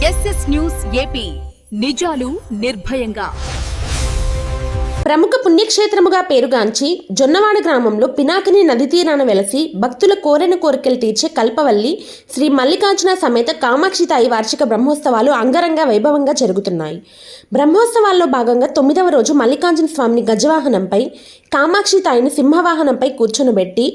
SS news AP నిజాలు నిర్భయంగా. ప్రముఖ పుణ్యక్షేత్రముగా పేరుగాంచి జొన్నవాడ గ్రామంలో పినాకిని నది తీరాన వెలసి భక్తుల కోరిన కోరికలు తీర్చే కల్పవల్లి శ్రీ మల్లికార్జున సమేత కామాక్షి తాయి వార్షిక బ్రహ్మోత్సవాలు అంగరంగ వైభవంగా జరుగుతున్నాయి. బ్రహ్మోత్సవాల్లో భాగంగా 9వ రోజు మల్లికార్జున స్వామిని గజవాహనంపై, కామాక్షి తాయిని సింహవాహనంపై కూర్చొనబెట్టి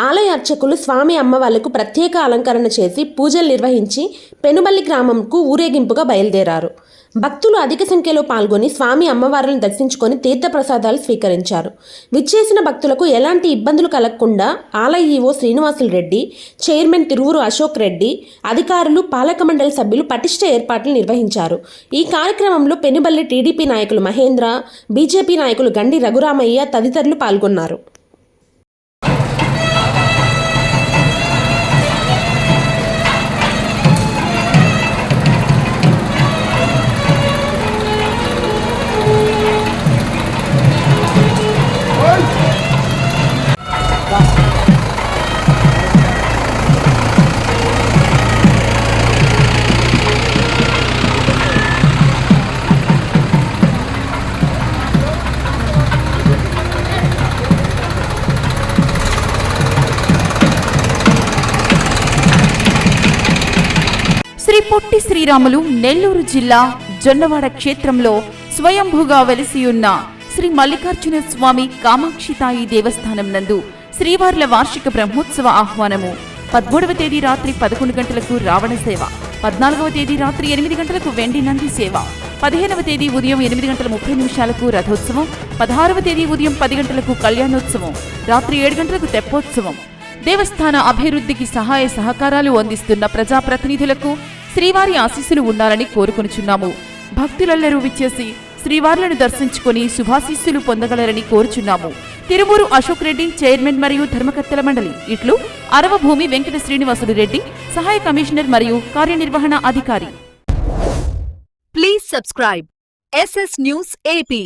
ఆలయ అర్చకులు స్వామి అమ్మవార్లకు ప్రత్యేక అలంకరణ చేసి పూజలు నిర్వహించి పెనుబల్లి గ్రామంకు ఊరేగింపుగా బయలుదేరారు. భక్తులు అధిక సంఖ్యలో పాల్గొని స్వామి అమ్మవార్లను దర్శించుకొని తీర్థప్రసాదాలు స్వీకరించారు. విచ్చేసిన భక్తులకు ఎలాంటి ఇబ్బందులు కలగకుండా ఆలయ ఈవో శ్రీనివాసులు రెడ్డి, చైర్మన్ తిరువురు అశోక్ రెడ్డి, అధికారులు, పాలక మండలి సభ్యులు పటిష్ట ఏర్పాట్లు నిర్వహించారు. ఈ కార్యక్రమంలో పెనుబల్లి టీడీపీ నాయకులు మహేంద్ర, బీజేపీ నాయకులు గండి రఘురామయ్య తదితరులు పాల్గొన్నారు. శ్రీ పొట్టి శ్రీరాములు నెల్లూరు జిల్లా జొన్నవాడ క్షేత్రంలో స్వయంభూగా వెలిసియున్న శ్రీ మల్లికార్జున స్వామి కామాక్షితాయి దేవస్థానం నందు శ్రీవార్ల వార్షిక బ్రహ్మోత్సవ ఆహ్వానము 13వ తేదీ రాత్రి 11 గంటలకు రావణ సేవ, 14వ తేదీ రాత్రి 8 గంటలకు వెండి నంది సేవ, 15వ తేదీ ఉదయం 8 గంటల 30 నిమిషాలకు రథోత్సవం, 16వ తేదీ ఉదయం 10 గంటలకు కళ్యాణోత్సవం, రాత్రి 7 గంటలకు తెప్పోత్సవం. దేవస్థాన అభివృద్ధికి సహాయ సహకారాలు అందిస్తున్న ప్రజాప్రతినిధులకు శ్రీవారి ఆశీస్సులు ఉండాలని కోరుకొనుచున్నాము. భక్తులెల్లరూ విచ్చేసి శ్రీవార్లను దర్శించుకొని శుభాశీస్సులు పొందగలరని కోరుచున్నాము. తిరుమూరు అశోక్ రెడ్డి, చైర్మన్ మరియు ధర్మకర్తల మండలి. ఇట్లు అరవభూమి వెంకట శ్రీనివాసులు రెడ్డి, సహాయ కమిషనర్ మరియు కార్యనిర్వహణ అధికారి. Please subscribe SS news AP.